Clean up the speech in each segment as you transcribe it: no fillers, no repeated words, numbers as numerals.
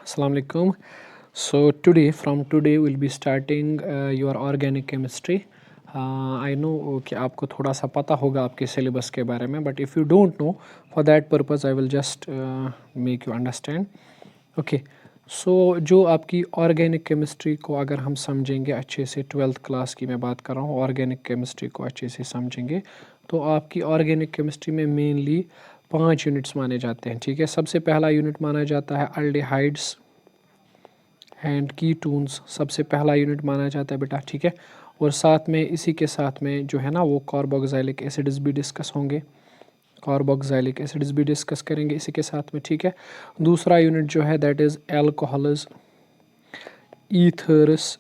Assalamu alaikum. So today, from today, we'll be starting your organic chemistry. I know कि आपको थोड़ा सा पता होगा आपके सिलेबस के बारे में, but if you don't know, for that purpose I will just make you understand. Okay. सो जो आपकी ऑर्गेनिक केमिस्ट्री को अगर हम समझेंगे अच्छे से, 12th क्लास की मैं बात कर रहा हूँ, ऑर्गेनिक केमिस्ट्री को अच्छे से समझेंगे तो आपकी ऑर्गेनिक केमिस्ट्री में मेनली 5 यूनिट्स माने जाते हैं। ठीक है, सबसे पहला यूनिट माना जाता है अल्डिहाइड्स एंड कीटोन्स, सबसे पहला यूनिट माना जाता है बेटा। ठीक है, और साथ में इसी के साथ में जो है ना वो कार्बोक्सिलिक एसिड्स भी डिस्कस होंगे, कार्बोक्सिलिक एसिड्स भी डिस्कस करेंगे इसी के साथ में। ठीक है, दूसरा यूनिट जो है that is alcohols, ethers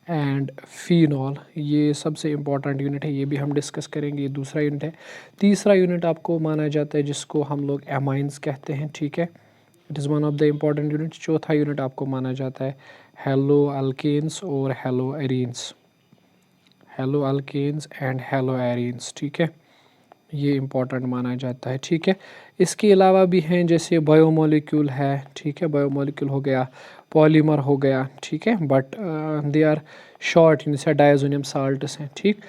and phenol, ये सबसे इम्पॉर्टेंट यूनिट है, ये भी हम डिस्कस करेंगे, ये दूसरा यूनिट है। तीसरा यूनिट आपको माना जाता है जिसको हम लोग एमाइंस कहते हैं। ठीक है, it is one of the important unit. चौथा यूनिट आपको माना जाता है हेलो अल्केन्स और halo arenes, halo alkanes and halo arenes. ठीक है, ये इम्पॉर्टेंट माना जाता है। ठीक है, इसके अलावा भी हैं जैसे बायोमोलिक्यूल है। ठीक है, बायोमोलिक्यूल हो गया, पॉलीमर हो गया। ठीक है, बट दे आर शॉर्ट, इनसे डायजोनियम साल्ट्स हैं। ठीक,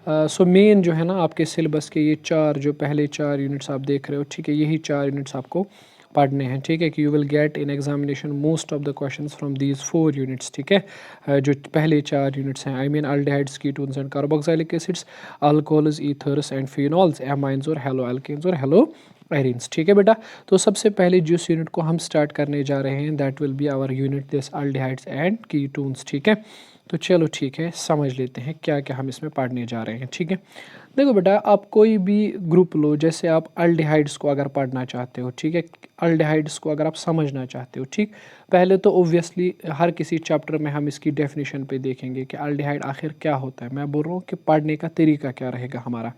सो मेन जो है ना आपके सिलेबस के ये चार, जो पहले 4 यूनिट्स आप देख रहे हो, ठीक है, यही 4 यूनिट्स आपको पढ़ने हैं। ठीक है, कि you will get in examination most of the questions from these 4 units. ठीक है, जो पहले 4 यूनिट्स हैं, I mean aldehydes, ketones and carboxylic acids, alcohols, ethers and phenols, amines और हेलो अल्केन्स और हेलो एरीन्स। ठीक है बेटा, तो सबसे पहले जिस यूनिट को हम स्टार्ट करने जा रहे हैं that will be our unit this aldehydes and ketones. ठीक है, तो चलो ठीक है, समझ लेते हैं क्या क्या हम इसमें पढ़ने जा रहे हैं। ठीक है, देखो बेटा, आप कोई भी ग्रुप लो, जैसे आप अल्डिहाइड्स को अगर पढ़ना चाहते हो, ठीक है, अल्डिहाइड्स को अगर आप समझना चाहते हो, ठीक, पहले तो ओब्वियसली हर किसी चैप्टर में हम इसकी डेफिनेशन पे देखेंगे कि अल्डिहाइड आखिर क्या होता है। मैं बोल रहा हूँ कि पढ़ने का तरीका क्या रहेगा हमारा।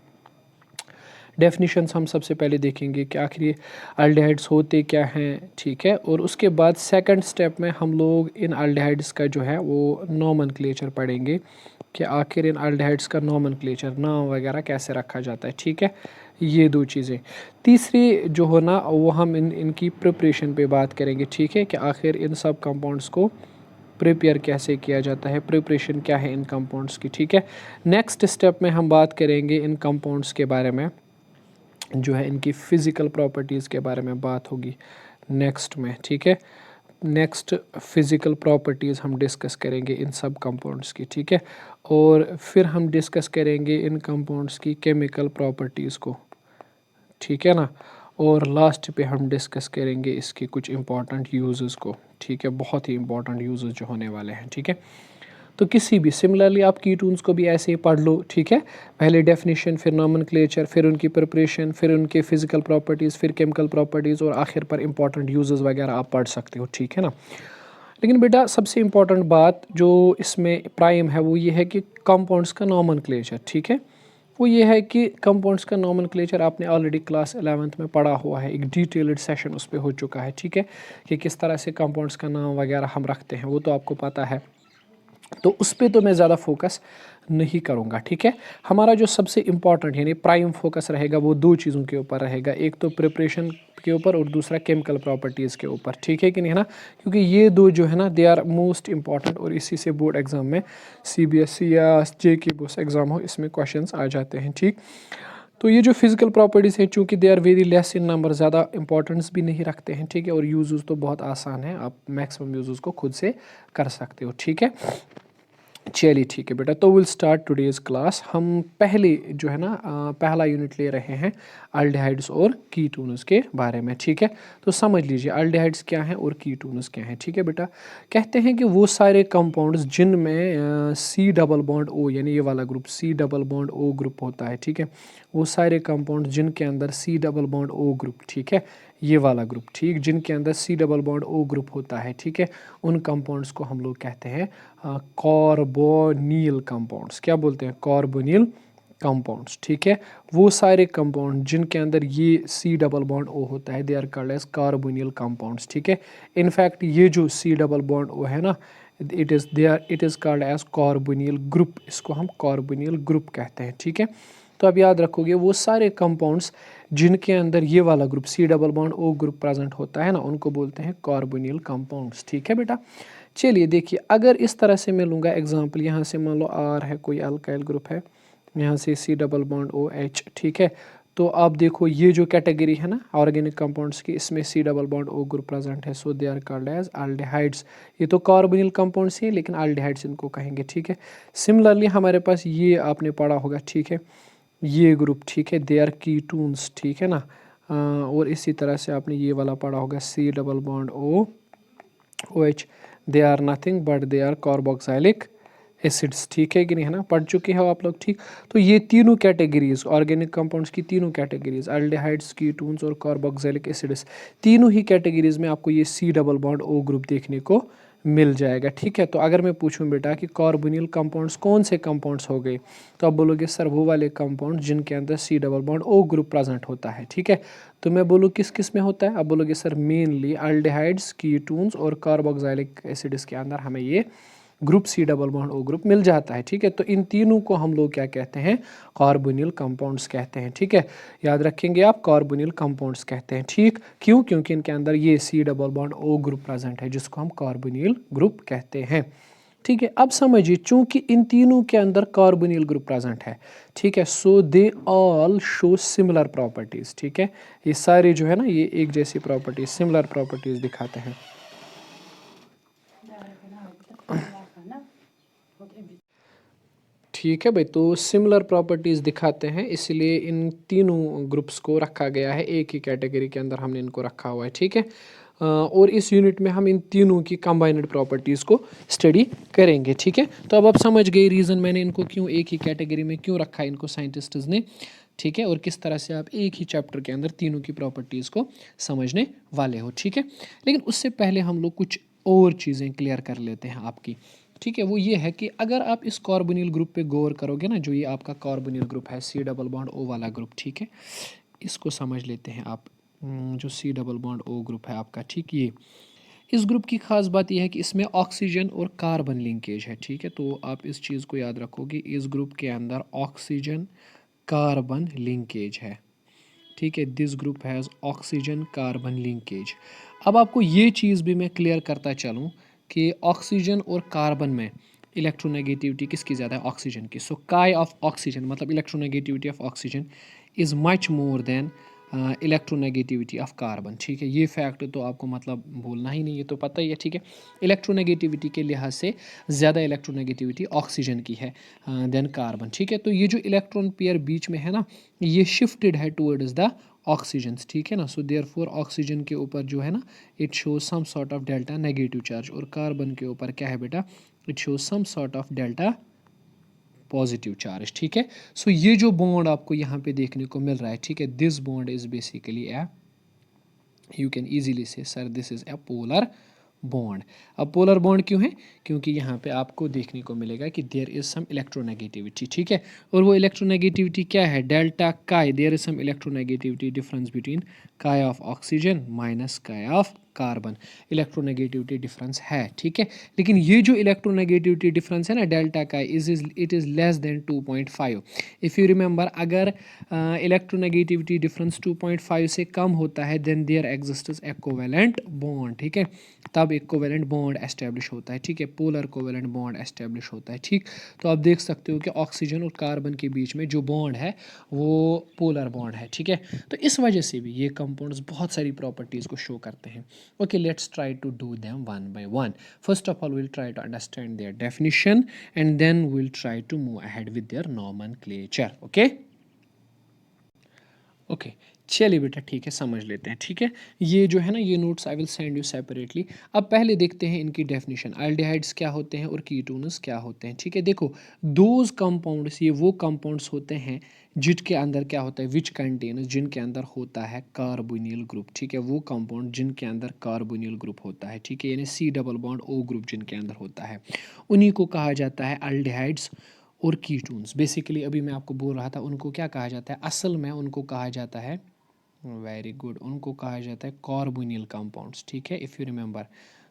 डेफिनेशंस हम सबसे पहले देखेंगे कि आखिर ये अल्डिहाइड्स होते क्या हैं। ठीक है, और उसके बाद सेकंड स्टेप में हम लोग इन अल्डिहाइड्स का जो है वो नोमेनक्लेचर पढ़ेंगे कि आखिर इन अल्डिहाइड्स का नोमेनक्लेचर, नाम वगैरह कैसे रखा जाता है। ठीक है, ये 2 चीज़ें। तीसरी जो हो ना वो हम इनकी प्रिपरेशन पे बात करेंगे। ठीक है, कि आखिर इन सब कंपाउंड्स को प्रिपेयर कैसे किया जाता है, प्रिपरेशन क्या है इन कंपाउंड्स की। ठीक है, नेक्स्ट स्टेप में हम बात करेंगे इन कंपाउंड्स के बारे में, जो है इनकी फ़िज़िकल प्रॉपर्टीज़ के बारे में बात होगी नेक्स्ट में। ठीक है, नेक्स्ट फ़िज़िकल प्रॉपर्टीज़ हम डिस्कस करेंगे इन सब कंपाउंड्स की। ठीक है, और फिर हम डिस्कस करेंगे इन कंपाउंड्स की केमिकल प्रॉपर्टीज़ को। ठीक है ना, और लास्ट पे हम डिस्कस करेंगे इसके कुछ इंपॉर्टेंट यूजेस को। ठीक है, बहुत ही इंपॉर्टेंट यूजेस जो होने वाले हैं। ठीक है, तो किसी भी सिमिलरली आप कीटोन्स को भी ऐसे ही पढ़ लो। ठीक है, पहले डेफिनेशन, फिर नोमेनक्लेचर, फिर उनकी प्रिपरेशन, फिर उनके फिजिकल प्रॉपर्टीज़, फिर केमिकल प्रॉपर्टीज़ और आखिर पर इंपॉर्टेंट यूजेस वगैरह आप पढ़ सकते हो। ठीक है ना, लेकिन बेटा सबसे इम्पॉर्टेंट बात जो इसमें प्राइम है वो ये है कि कंपाउंड्स का नोमेनक्लेचर। ठीक है, वो ये है कि कंपाउंड्स का नोमेनक्लेचर आपने ऑलरेडी क्लास 11th में पढ़ा हुआ है, एक डिटेल्ड सेशन उस पर हो चुका है। ठीक है, कि किस तरह से कंपाउंड्स का नाम वगैरह हम रखते हैं, वो तो आपको पता है, तो उस पर तो मैं ज़्यादा फोकस नहीं करूँगा। ठीक है, हमारा जो सबसे इम्पॉर्टेंट यानी प्राइम फोकस रहेगा वो 2 चीज़ों के ऊपर रहेगा, एक तो प्रिपरेशन के ऊपर और दूसरा केमिकल प्रॉपर्टीज़ के ऊपर। ठीक है कि नहीं, है ना, क्योंकि ये 2 जो है ना दे आर मोस्ट इम्पॉर्टेंट, और इसी से बोर्ड एग्ज़ाम में CBSE या JK बोर्ड एग्ज़ाम हो, इसमें क्वेश्चंस आ जाते हैं। ठीक, तो ये जो फिजिकल प्रॉपर्टीज़ है चूँकि they are very less in number, ज़्यादा इंपॉर्टेंस भी नहीं रखते हैं। ठीक है, और यूज़ तो बहुत आसान है, आप मैक्सिमम यूज़ को खुद से कर सकते हो। ठीक है, चलिए ठीक है बेटा, तो विल स्टार्ट टुडेज़ क्लास। हम पहले जो है ना पहला यूनिट ले रहे हैं अल्डिहाइड्स और कीटोन्स के बारे में। ठीक है, तो समझ लीजिए अल्डिहाइड्स क्या हैं और कीटोन्स क्या हैं। ठीक है बेटा, कहते हैं कि वो सारे कंपाउंड्स जिनमें C डबल बॉन्ड O यानी ये वाला group C double bond O group होता है। ठीक है, वो सारे कंपाउंड जिनके अंदर C double bond O group, ठीक है, ये वाला ग्रुप, ठीक, जिनके अंदर C double bond O group होता है। ठीक है, उन कंपाउंड्स को हम लोग कहते हैं कार्बोनिल कंपाउंड्स। क्या बोलते हैं? Carbonyl compounds. ठीक है, वो सारे कंपाउंड जिनके अंदर ये C डबल बॉन्ड O होता है they are called as carbonyl compounds. ठीक है, इनफैक्ट ये जो C डबल बॉन्ड O है ना, it is called as carbonyl group, इसको हम कार्बोनिल ग्रुप कहते हैं। ठीक है, तो आप याद रखोगे वो सारे कंपाउंड्स जिनके अंदर ये वाला group C double bond O group present होता है ना, उनको बोलते हैं कार्बोनिल कंपाउंड्स। ठीक है बेटा। चलिए देखिए, अगर इस तरह से मैं लूँगा एग्जांपल, यहाँ से मान लो R है, कोई अल्काइल ग्रुप है, यहाँ से C डबल बॉन्ड OH। ठीक है, तो आप देखो ये जो कैटेगरी है ना ऑर्गेनिक कंपाउंड्स की, इसमें C double bond O group present है, so they are called as aldehydes. ये तो कार्बोनिल कंपाउंड्स ही हैं लेकिन एल्डिहाइड्स इनको कहेंगे। ठीक है, सिमिलरली हमारे पास ये आपने पढ़ा होगा, ठीक है, ये ग्रुप, ठीक है, दे आर कीटोन्स। ठीक है ना, और इसी तरह से आपने ये वाला पढ़ा होगा C double bond OH, they are nothing but they are carboxylic acids. ठीक है कि नहीं, है ना, पढ़ चुके हो आप लोग। ठीक, तो ये तीनों कैटेगरीज ऑर्गेनिक कंपाउंड्स की, तीनों कैटेगरीज एल्डिहाइड्स, कीटोन्स और कार्बोक्सिलिक एसिड्स, तीनों ही कैटेगरीज में आपको ये C double bond O group देखने को मिल जाएगा। ठीक है, तो अगर मैं पूछूं बेटा कि कार्बोनिल कंपाउंड्स कौन से कंपाउंड्स हो गए, तो आप बोलोगे सर वो वाले कंपाउंड जिनके अंदर C double bond O group present होता है। ठीक है, तो मैं बोलूँ किस किस में होता है, आप बोलोगे सर मेनली एल्डिहाइड्स, कीटोन्स और कार्बोक्सिलिक एसिड्स के अंदर हमें ये group C double bond O group मिल जाता है। ठीक है, तो इन तीनों को हम लोग क्या कहते हैं, कार्बोनिल कंपाउंड्स कहते हैं। ठीक है, याद रखेंगे आप, कार्बोनिल कंपाउंड्स कहते हैं। ठीक, क्यों, क्योंकि इनके अंदर ये C double bond O group present है जिसको हम कार्बोनिल ग्रुप कहते हैं। ठीक है, अब समझिए, चूंकि इन तीनों के अंदर कार्बोनिल ग्रुप प्रेजेंट है, ठीक है, so they all show similar properties. ठीक है, ये सारे जो है ना, ये एक जैसी प्रॉपर्टीज, सिमिलर प्रॉपर्टीज दिखाते हैं। ठीक है भाई, तो सिमिलर प्रॉपर्टीज़ दिखाते हैं, इसलिए इन तीनों ग्रुप्स को रखा गया है, एक ही कैटेगरी के अंदर हमने इनको रखा हुआ है। ठीक है, और इस यूनिट में हम इन तीनों की कंबाइंड प्रॉपर्टीज़ को स्टडी करेंगे। ठीक है, तो अब आप समझ गए रीज़न मैंने इनको क्यों एक ही कैटेगरी में क्यों रखा है इनको साइंटिस्ट्स ने। ठीक है, और किस तरह से आप एक ही चैप्टर के अंदर तीनों की प्रॉपर्टीज़ को समझने वाले हो। ठीक है, लेकिन उससे पहले हम लोग कुछ और चीज़ें क्लियर कर लेते हैं आपकी। ठीक है, वो ये है कि अगर आप इस कार्बोनिल ग्रुप पे गौर करोगे ना, जो ये आपका कार्बोनिल ग्रुप है C डबल बॉन्ड O वाला ग्रुप, ठीक है, इसको समझ लेते हैं आप। जो C double bond O group है आपका, ठीक, ये इस ग्रुप की खास बात यह है कि इसमें ऑक्सीजन और कार्बन लिंकेज है। ठीक है, तो आप इस चीज़ को याद रखोगे, इस ग्रुप के अंदर ऑक्सीजन कार्बन लिंकेज है। ठीक है, this group has oxygen carbon linkage. अब आपको ये चीज़ भी मैं क्लियर करता चलूँ कि ऑक्सीजन और कार्बन में इलेक्ट्रोनेगेटिविटी किसकी ज़्यादा है, ऑक्सीजन की। सो काई ऑफ ऑक्सीजन मतलब electronegativity of oxygen is much more than electronegativity of carbon. ठीक है, ये फैक्ट तो आपको मतलब बोलना ही नहीं, ये तो पता ही है। ठीक है, इलेक्ट्रोनेगेटिविटी के लिहाज से ज़्यादा इलेक्ट्रोनेगेटिविटी ऑक्सीजन की है देन कार्बन। ठीक है, तो ये जो इलेक्ट्रॉन पेयर बीच में है ना, ये शिफ्टेड है टुवर्ड्स द ऑक्सीजन। ठीक है ना, सो देयरफॉर ऑक्सीजन के ऊपर जो है ना, it shows some sort of delta negative charge, और कार्बन के ऊपर क्या है बेटा, it shows some sort of delta positive charge. ठीक है, सो ये जो बॉन्ड आपको यहाँ पे देखने को मिल रहा है, ठीक है, this bond is basically a, you can easily say sir this is a polar bond. अब पोलर बॉन्ड क्यों है, क्योंकि यहाँ पे आपको देखने को मिलेगा कि देयर इज सम इलेक्ट्रोनेगेटिविटी। ठीक है, और वो इलेक्ट्रोनेगेटिविटी क्या है, delta chi, there is some electronegativity difference between chi of oxygen minus chi of carbon, electronegativity difference है। ठीक है, लेकिन ये जो इलेक्ट्रोनेगेटिविटी डिफरेंस है ना डेल्टा का, it is less than 2.5। If you remember, अगर इलेक्ट्रोनेगेटिविटी डिफरेंस 2.5 से कम होता है then there exists a covalent bond. ठीक है, तब एक कोवेलेंट बॉन्ड एस्टेब्लिश होता है। ठीक है, पोलर कोवेलेंट बॉन्ड एस्टेब्लिश होता है। ठीक, तो आप देख सकते हो कि ऑक्सीजन और कार्बन के बीच में जो बॉन्ड है वो पोलर बॉन्ड है। ठीक है, तो इस वजह से भी ये कंपाउंड्स बहुत सारी प्रॉपर्टीज़ को शो करते हैं। Okay, let's try to do them one by one. First of all, we'll try to understand their definition and then we'll try to move ahead with their nomenclature. Okay? Okay, चलिए बेटा, ठीक है, समझ लेते हैं। ठीक है, ये जो है ना, ये notes I will send you separately. अब पहले देखते हैं इनकी डेफिनेशन, एल्डिहाइड्स क्या होते हैं और कीटोन्स क्या होते हैं। ठीक है, देखो, दोज कंपाउंड्स, ये वो कंपाउंड्स होते हैं जिनके अंदर क्या होता है, विच कंटेनर्स, जिनके अंदर होता है कार्बोनिल ग्रुप। ठीक है, वो कंपाउंड जिनके अंदर कार्बोनिल ग्रुप होता है। ठीक है, यानी C double bond O group जिनके अंदर होता है, उन्हीं को कहा जाता है एल्डिहाइड्स और कीटोन्स। बेसिकली अभी मैं आपको बोल रहा था, उनको क्या कहा जाता है, असल में उनको कहा जाता है, वेरी गुड, उनको कहा जाता है कार्बोनिल कंपाउंड्स। ठीक है, if you remember,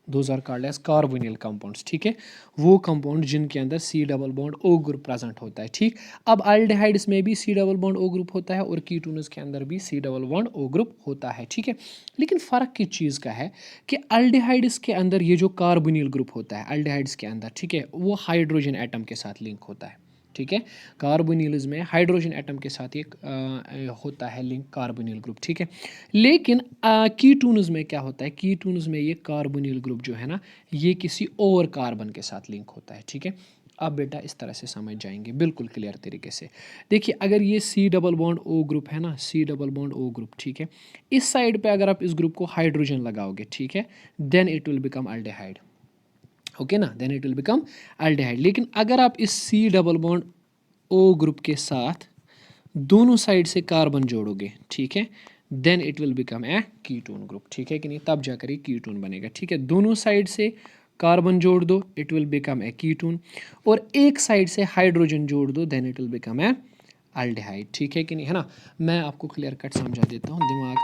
those are called as carbonyl compounds, ठीक है, वो कंपाउंड जिनके अंदर C double bond O group present होता है, ठीक। अब एल्डिहाइड्स में भी C double bond O group होता है और कीटोन्स के अंदर भी C double bond O group होता है, ठीक है। लेकिन फ़र्क किस चीज़ का है कि एल्डिहाइड्स के अंदर ये जो कार्बोनिल ग्रुप होता है एल्डिहाइड्स के अंदर, ठीक है, वो हाइड्रोजन एटम के साथ लिंक होता है, ठीक है। कार्बोनिल्स में हाइड्रोजन एटम के साथ एक होता है लिंक कार्बोनिल ग्रुप, ठीक है। लेकिन कीटोन्स में क्या होता है, कीटोन्स में ये कार्बोनिल ग्रुप जो है ना ये किसी और कार्बन के साथ लिंक होता है, ठीक है। अब बेटा इस तरह से समझ जाएंगे बिल्कुल क्लियर तरीके से। देखिए अगर ये C double bond O group है ना, C double bond O group, ठीक है, इस साइड पे अगर आप इस ग्रुप को हाइड्रोजन लगाओगे, ठीक है, then it will become aldehyde, okay ना, then it will become aldehyde. लेकिन अगर आप इस C double bond O group के साथ दोनों साइड से कार्बन जोड़ोगे, ठीक है, then it will become a ketone group, ठीक है कि नहीं, तब जाकर ये कीटोन बनेगा, ठीक है। दोनों साइड से कार्बन जोड़ दो, it will become a ketone, और एक साइड से हाइड्रोजन जोड़ दो, then it will become a aldehyde, ठीक है कि नहीं, है ना। मैं आपको क्लियर कट समझा देता हूँ, दिमाग,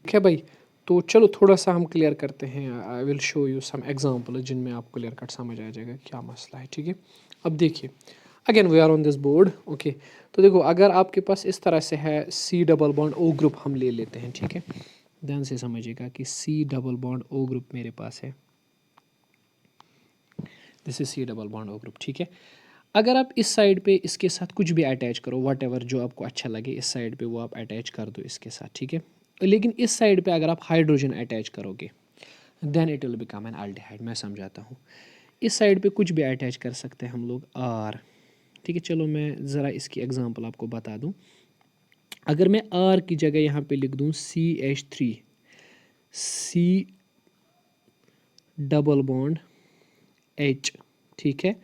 ठीक है भाई। तो चलो थोड़ा सा हम क्लियर करते हैं, I will show you some example जिनमें आपको क्लियर कट समझ आ जाएगा क्या मसला है, ठीक है। अब देखिए again we are on this board, okay. तो देखो अगर आपके पास इस तरह से है C double bond O group हम ले लेते हैं, ठीक है, ध्यान से समझिएगा कि C double bond O group मेरे पास है, this is C double bond O group, ठीक है। अगर आप इस साइड पे इसके साथ कुछ भी अटैच करो, वट एवर जो आपको अच्छा लगे इस साइड पे वो आप अटैच कर दो इसके साथ, ठीक है। लेकिन इस साइड पे अगर आप हाइड्रोजन अटैच करोगे then it will become an aldehyde. मैं समझाता हूँ, इस साइड पे कुछ भी अटैच कर सकते हैं हम लोग आर, ठीक है। चलो मैं ज़रा इसकी एग्जांपल आपको बता दूँ। अगर मैं आर की जगह यहाँ पे लिख दूँ CH3, C double bond H, ठीक है।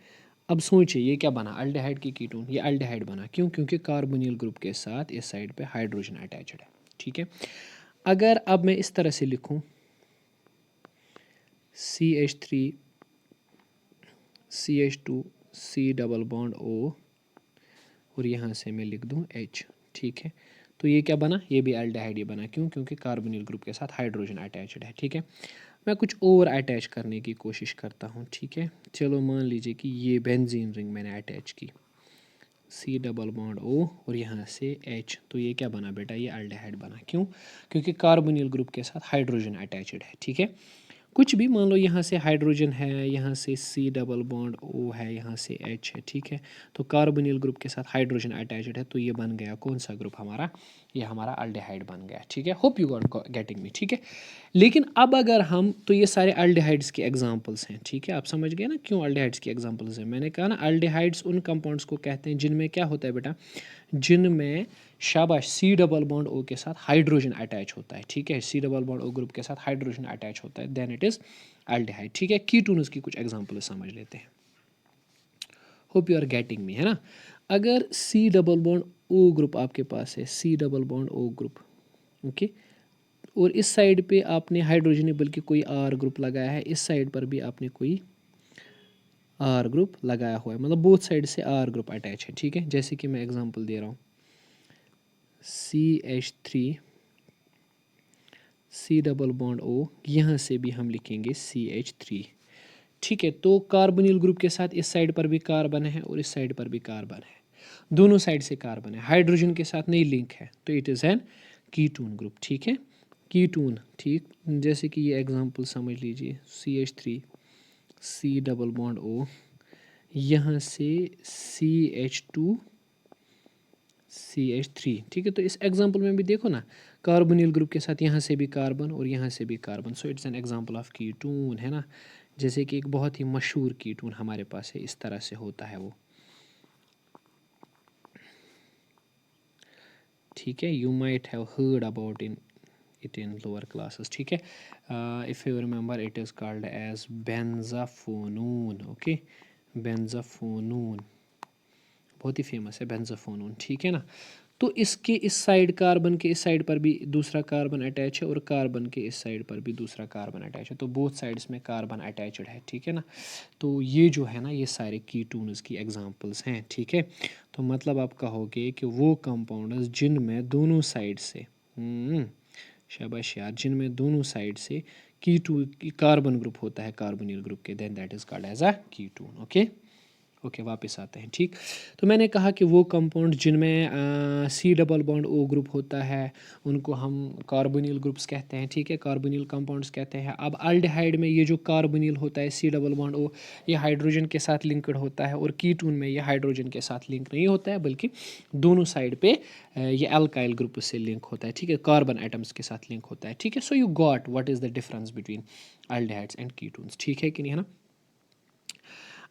अब सोचिए ये क्या बना, अल्डिहाइड की कीटोन, ये अल्डिहाइड बना, क्यों, क्योंकि कार्बोनिल ग्रुप के साथ इस साइड पे हाइड्रोजन अटैच्ड है, ठीक है। अगर अब मैं इस तरह से लिखूं CH3 CH2 C double bond O और यहाँ से मैं लिख दूँ H, ठीक है। तो ये क्या बना, ये भी एल्डिहाइड ही बना, क्यों, क्योंकि कार्बोनिल ग्रुप के साथ हाइड्रोजन अटैच्ड है, ठीक है। मैं कुछ और अटैच करने की कोशिश करता हूँ, ठीक है। चलो मान लीजिए कि ये बेंजीन रिंग मैंने अटैच की, सी डबल बॉन्ड O और यहाँ से H, तो ये क्या बना बेटा, ये एल्डिहाइड बना, क्यों, क्योंकि कार्बोनिल ग्रुप के साथ हाइड्रोजन अटैच्ड है, ठीक है। कुछ भी मान लो, यहाँ से हाइड्रोजन है, यहाँ से सी डबल बॉन्ड O है, यहाँ से H है, ठीक है। तो कार्बोनिल ग्रुप के साथ हाइड्रोजन अटैच्ड है, तो ये बन गया कौन सा ग्रुप हमारा, ये हमारा एल्डिहाइड बन गया, ठीक है। Hope you got getting me, ठीक है। लेकिन अब अगर हम, तो ये सारे एल्डिहाइड्स के एग्जांपल्स हैं, ठीक है, आप समझ गए ना क्यों एल्डिहाइड्स के एग्जांपल्स हैं। मैंने कहा ना एल्डिहाइड्स उन कंपाउंड्स को कहते हैं जिनमें क्या होता है बेटा, जिनमें शाबाश सी डबल बॉन्ड ओ के साथ हाइड्रोजन अटैच होता है, ठीक है, C double bond O group के साथ हाइड्रोजन अटैच होता है, देन इट इज़ एल्डिहाइड, ठीक है। कीटोन्स की कुछ एग्जांपल समझ लेते हैं, hope you are getting me, है ना। अगर C double bond O group आपके पास है, C double bond O group, okay, और इस साइड पे आपने हाइड्रोजन बल्कि कोई आर ग्रुप लगाया है, इस साइड पर भी आपने कोई आर ग्रुप लगाया हुआ है, मतलब बोथ साइड से आर ग्रुप अटैच है, ठीक है। जैसे कि मैं एग्जांपल दे रहा हूँ CH3 C double bond O, यहाँ से भी हम लिखेंगे CH3, ठीक है। तो कार्बोनिल ग्रुप के साथ इस साइड पर भी कार्बन है और इस साइड पर भी कार्बन है, दोनों साइड से कार्बन है, हाइड्रोजन के साथ नहीं लिंक है, तो it is an ketone group, ठीक है, कीटोन, ठीक। जैसे कि ये एग्जांपल समझ लीजिए CH3 C double bond O, यहाँ से CH2 CH3, ठीक है। तो इस एग्जांपल में भी देखो ना, कार्बोनिल ग्रुप के साथ यहाँ से भी कार्बन और यहाँ से भी carbon, so it's an example of ketone, है ना। जैसे कि एक बहुत ही मशहूर कीटोन हमारे पास है, इस तरह से होता है वो, ठीक है। You might have heard about it in lower classes, ठीक है। If you remember it is called as benzophenone, okay, benzophenone बहुत ही फेमस है बेंजाफोनून, ठीक है ना। तो इसके इस साइड कार्बन के इस साइड पर भी दूसरा कार्बन अटैच है और कार्बन के इस साइड पर भी दूसरा कार्बन अटैच है, तो बोथ साइड्स में कार्बन अटैच्ड है, ठीक है ना। तो ये जो है ना ये सारे कीटोन्स की एग्जांपल्स हैं, ठीक है। तो मतलब आप कहोगे कि वो कंपाउंड्स जिनमें दोनों साइड से शाबाश यार, जिनमें दोनों साइड से कीटोन कार्बन ग्रुप होता है कार्बोनिल ग्रुप के, then that is called as a ketone. Okay okay वापस आते हैं। ठीक, तो मैंने कहा कि वो कंपाउंड जिनमें C double bond O group होता है उनको हम कार्बोनिल ग्रुप्स कहते हैं। ठीक है, कार्बोनिल कंपाउंड्स कहते हैं। अब अल्डिहाइड में ये जो कार्बोनिल होता है सी डबल बॉन्ड ओ, ये हाइड्रोजन के साथ लिंक्ड होता है, और कीटोन में ये हाइड्रोजन के साथ लिंक नहीं होता है, बल्कि दोनों साइड पे ये अल्काइल ग्रुप से लिंक होता है। ठीक है, कार्बन एटम्स के साथ लिंक होता है। ठीक है, so you got what is the difference between aldehydes and ketones. ठीक है कि नहीं, है ना।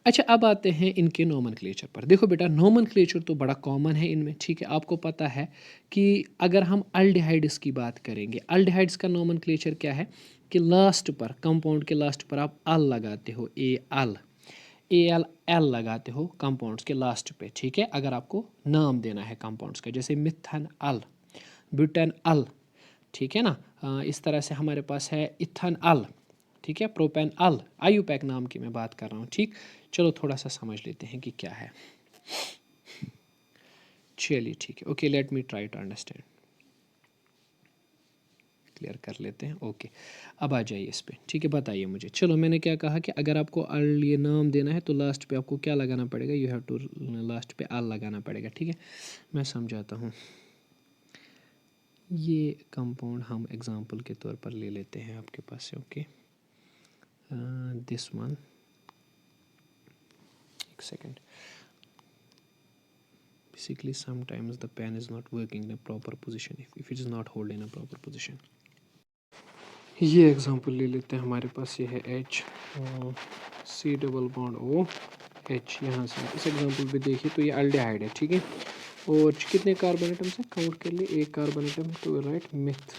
अच्छा, अब आते हैं इनके नोमेनक्लेचर पर। देखो बेटा, नोमेनक्लेचर तो बड़ा कॉमन है इनमें। ठीक है, आपको पता है कि अगर हम अल्डिहाइड्स की बात करेंगे, अल्डिहाइड्स का नोमेनक्लेचर क्या है कि लास्ट पर, कंपाउंड के लास्ट पर आप अल लगाते हो, एल लगाते हो कंपाउंड्स के लास्ट पे। ठीक है, अगर आपको नाम देना है कंपाउंड्स का, जैसे मिथन अल, ब्यूटेन अल, ठीक है ना। इस तरह से हमारे पास है इथन अल, ठीक है, प्रोपेन अल, आयुपैक नाम की मैं बात कर रहा हूँ। ठीक, चलो थोड़ा सा समझ लेते हैं कि क्या है। चलिए ठीक है, okay, let me try to understand, clear कर लेते हैं। ओके, अब आ जाइए इस पे। ठीक है, बताइए मुझे। चलो, मैंने क्या कहा कि अगर आपको अल ये नाम देना है तो लास्ट पे आपको क्या लगाना पड़ेगा, यू हैव टू लास्ट पे अल लगाना पड़ेगा। ठीक है, मैं समझाता हूँ। ये कंपाउंड हम एग्जांपल के तौर पर ले लेते हैं आपके पास से। ओके, दिस वन, एक second, basically sometimes the pen is not working in a proper position if it is not hold in a proper position। ये एग्जांपल ले लेते हैं, हमारे पास ये है H, C double bond O H। यहाँ से इस एग्जांपल पे देखिए तो ये अल्डिहाइड है। ठीक है, और कितने कार्बन एटम्स हैं, काउंट कर लिए, एक कार्बन एटम है, तो राइट मिथ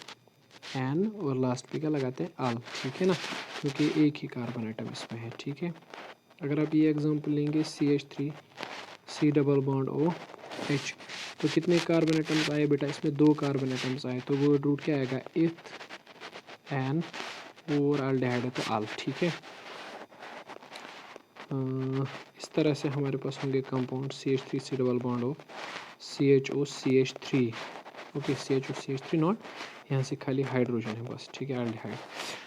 एन, और लास्ट पे क्या लगाते हैं, अल। ठीक है ना, क्योंकि एक ही कार्बन एटम इसमें है। ठीक है, अगर आप ये एग्जांपल लेंगे CH3 C double bond O H, तो कितने कार्बन एटम्स आए बेटा, इसमें दो कार्बन एटम्स आए, तो वो रूट क्या आएगा, इथ एन, और अल्डिहाइड है तो अल। ठीक है, इस तरह से हमारे पास होंगे compound CH3 C double bond O CHO CH3। Okay, CHO CH3 not, यहाँ से खाली हाइड्रोजन है बस। ठीक है, अल्डिहाइड।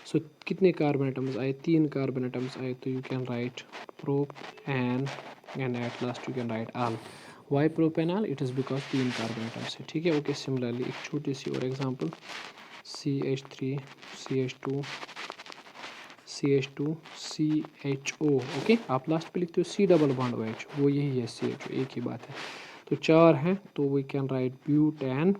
सो कितने कार्बन एटम्स आए, तीन कार्बन एटम्स आए, तो you can write prop and at last you can write al. Why propanal, it is because तीन कार्बन एटम्स है। ठीक है, ओके, सिमिलरली एक छोटी सी और example, CH3 CH2 CH2 CHO। Okay, आप लास्ट पे लिखते हो सी डबल बॉन्ड OH, वो यही है CHO, एक ही बात है। तो चार हैं, तो वी कैन राइट ब्यूटेन,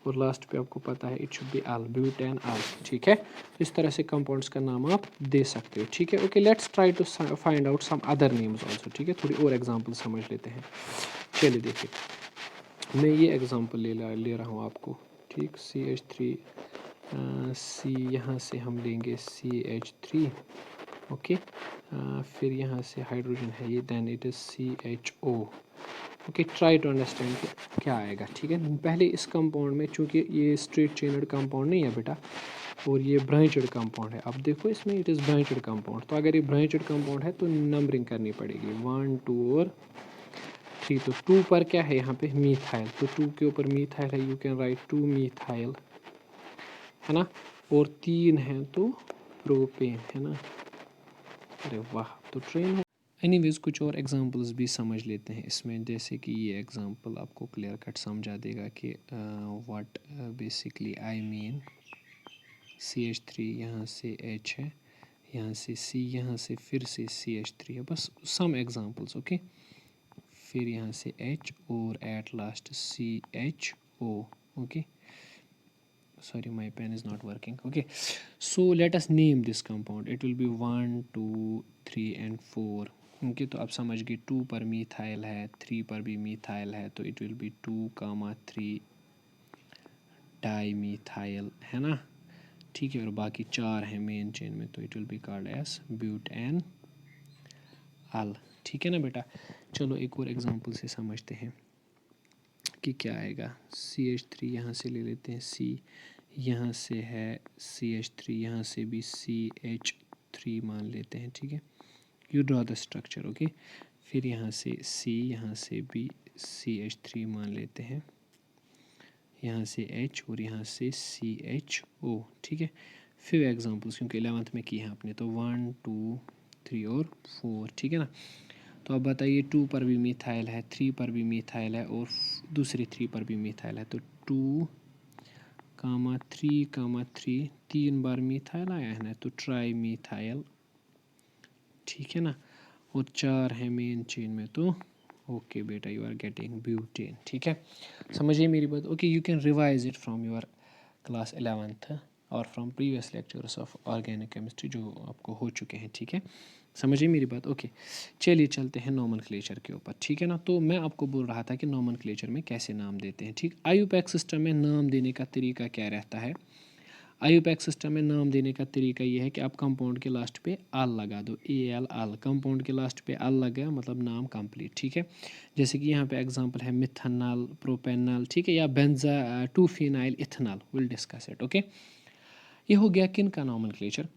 और लास्ट पे आपको पता है it should be al, butanal. ठीक है, इस तरह से कंपाउंड्स का नाम आप दे सकते हो। ठीक है, okay, let's try to find out some other names also. ठीक है, थोड़ी और एग्जांपल समझ लेते हैं। चलिए देखिए, मैं ये एग्जांपल ले रहा हूँ आपको। ठीक, CH3 सी, यहाँ से हम लेंगे CH3। ओके, फिर यहाँ से हाइड्रोजन है ये, then it is CHO। Okay, try to understand क्या आएगा। ठीक है, पहले इस कंपाउंड में, चूंकि ये स्ट्रेट चेनड कंपाउंड नहीं है बेटा, और ये ब्रांचड कंपाउंड है, अब देखो इसमें इट इज़ ब्रांचड कंपाउंड, तो अगर ये ब्रांचड कंपाउंड है तो नंबरिंग करनी पड़ेगी 1 2 और 3। तो 2 पर क्या है यहाँ पे, मीथाइल, तो 2 के ऊपर मीथाइल है, यू कैन राइट 2 मीथाइल, है ना, और 3 है तो प्रोपेन, है ना। अरे वाह, तो ट्रेन हो। एनीवेज, कुछ और एग्जांपल्स भी समझ लेते हैं इसमें, जैसे कि ये एग्जांपल आपको क्लियर कट समझा देगा कि what basically I mean. CH3 यहाँ से H है, यहाँ से C, यहाँ से फिर से CH3 है, बस सम एग्जांपल्स। ओके, फिर यहाँ से H, और at last CHO। Okay, sorry my pen is not working। okay, so let us name this compound, it will be 1 2 3 and 4। Okay, तो आप समझ गए, 2 पर मीथाइल है, 3 पर भी मीथाइल है, तो it will be 2, 3 dimethyl, है ना। ठीक है, और बाकी 4 हैं मेन चेन में, तो it will be called as butanal. ठीक है ना बेटा, चलो एक और एग्जांपल से समझते हैं कि क्या आएगा। CH3 यहाँ से ले लेते हैं, C यहाँ से है CH3, यहाँ से भी CH3 मान लेते हैं। ठीक है, you draw the structure. Okay, फिर यहाँ से C, यहाँ से भी CH3 मान लेते हैं, यहाँ से H और यहाँ से CHO, ठीक है। फिर एग्जांपल्स क्योंकि 11th में की है आपने, तो 1 2 3 और 4, ठीक है ना। तो अब बताइए 2 पर भी मिथाइल है, 3 पर भी मिथाइल है और दूसरी 3 पर भी मिथाइल है, तो 2 3 3 बार मिथाइल आया है ना, तो ट्राई मिथाइल, ठीक है ना। और 4 है मेन चेन में, तो ओके बेटा यू आर गेटिंग ब्यूटेन, ठीक है। समझिए मेरी बात। Okay, you can revise it from your class 11th और from previous lectures of organic chemistry जो आपको हो चुके हैं, ठीक है। समझिए मेरी बात। ओके, चलिए चलते हैं नोमेनक्लेचर के ऊपर, ठीक है ना। तो मैं आपको बोल रहा था कि नोमेनक्लेचर में कैसे नाम देते हैं, ठीक। आईयूपैक सिस्टम में नाम देने का तरीका क्या रहता है। आईयूपैक सिस्टम में नाम देने का तरीका ये है कि आप कंपाउंड के लास्ट पे अल लगा दो, AL अल, कंपाउंड के लास्ट पे अल लग गया मतलब नाम कंप्लीट, ठीक है। जैसे कि यहाँ पे एग्जांपल है मिथानल, प्रोपेनल, ठीक है, या बेंजा 2-फिनाइल ethanol, will discuss it. Okay, ये हो गया किन का नोमेनक्लेचर,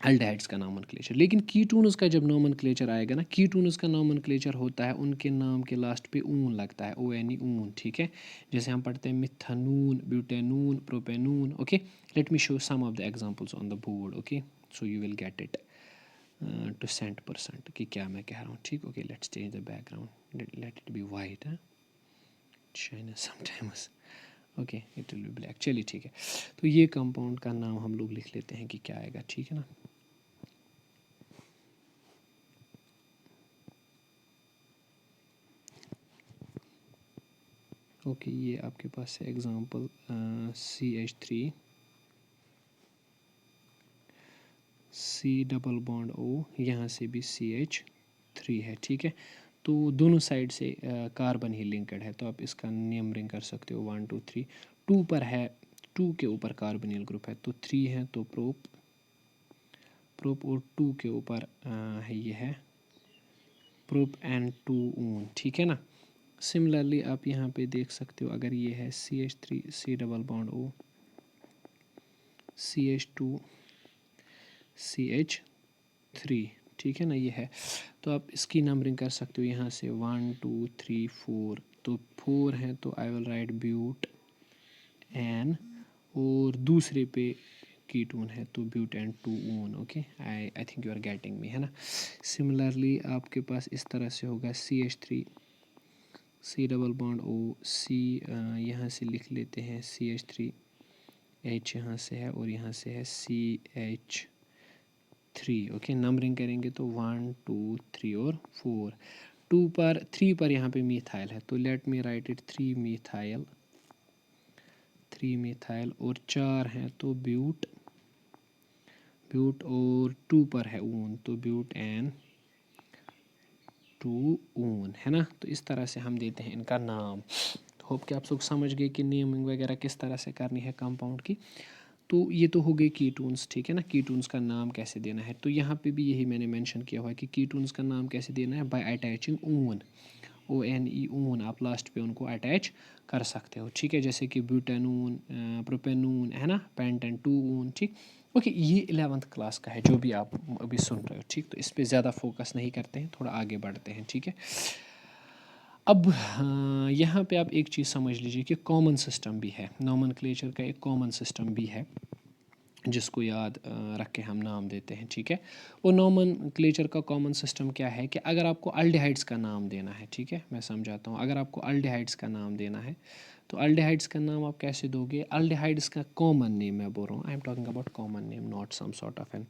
अल्डिहाइड्स का नोमेनक्लेचर। लेकिन कीटोन्स का जब नोमेनक्लेचर आएगा ना, कीटोन्स का नोमेनक्लेचर होता है उनके नाम के लास्ट पे ऊन लगता है, ONE ऊन, ठीक है। जैसे हम पढ़ते हैं methanone, butanone, propanone. Okay, let me show some of the examples on the board. Okay, so you will get it to 100% कि क्या मैं कह रहा हूँ, ठीक। Okay, let's change the background, let it be white, shine sometimes. Okay, it will be black. चलिए ठीक है, तो ये कंपाउंड का नाम हम लोग लिख लेते हैं कि क्या आएगा, ठीक है ना। ओके, ये आपके पास है example CH3 C double bond O, यहाँ से भी CH3 है, ठीक है। तो दोनों साइड से कार्बन ही लिंकड है, तो आप इसका नंबरिंग कर सकते हो 1 2 3। 2 पर है, 2 के ऊपर कार्बोनिल ग्रुप है, तो 3 है तो प्रोप, और 2 के ऊपर है ये है प्रोप N2 ऊन, ठीक है ना। सिमिलरली आप यहाँ पे देख सकते हो, अगर ये है CH3 C double bond O, CH2 CH3, ठीक है ना, ये है। तो आप इसकी नंबरिंग कर सकते हो यहाँ से 1 2 3 4, तो 4 है तो I will write butan, और दूसरे पे कीटोन है तो ब्यूट N 2 one. Okay, I think you are getting me, है ना। सिमिलरली आपके पास इस तरह से होगा CH3 C double bond O, C यहाँ से लिख लेते हैं CH3, H यहाँ से है और यहाँ से है CH3। ओके, नंबरिंग करेंगे तो 1 2 3 और 4। 3 पर यहाँ पे मिथाइल है, तो let me right it 3 methyl, और 4 है तो ब्यूट, और 2 पर है ऊन, तो ब्यूट N 2 ऊन, है ना। तो इस तरह से हम देते हैं इनका नाम। तो होप कि आप लोग समझ गए कि नेमिंग वगैरह किस तरह से करनी है कंपाउंड की। तो ये तो हो गई कीटोन्स, ठीक है ना, कीटोन्स का नाम कैसे देना है। तो यहाँ पे भी यही मैंने मेंशन किया हुआ है कि कीटोन्स का नाम कैसे देना है, बाय अटैचिंग ऊन, ONE ऊन, आप लास्ट पे उनको अटैच कर सकते हो, ठीक है। जैसे कि ब्यूटेनून, प्रोपेनून, है ना, पेंटेन 2 ऊन, ठीक। ओके, ये 11th क्लास का है जो भी आप अभी सुन रहे हो, ठीक। तो इस पर ज़्यादा फोकस नहीं करते हैं, थोड़ा आगे बढ़ते हैं, ठीक है। अब यहाँ पे आप एक चीज़ समझ लीजिए कि कॉमन सिस्टम भी है, नोमेनक्लेचर का एक कॉमन सिस्टम भी है जिसको याद रख के हम नाम देते हैं, ठीक है। वो नोमेनक्लेचर का कॉमन सिस्टम क्या है कि अगर आपको अल्डिहाइड्स का नाम देना है, ठीक है, मैं समझाता हूँ। अगर आपको अल्डिहाइड्स का नाम देना है तो अल्डिहाइड्स का नाम आप कैसे दोगे। अल्डिहाइड्स का कॉमन नेम मैं बोल रहा हूँ, I am talking about common name, not some sort of N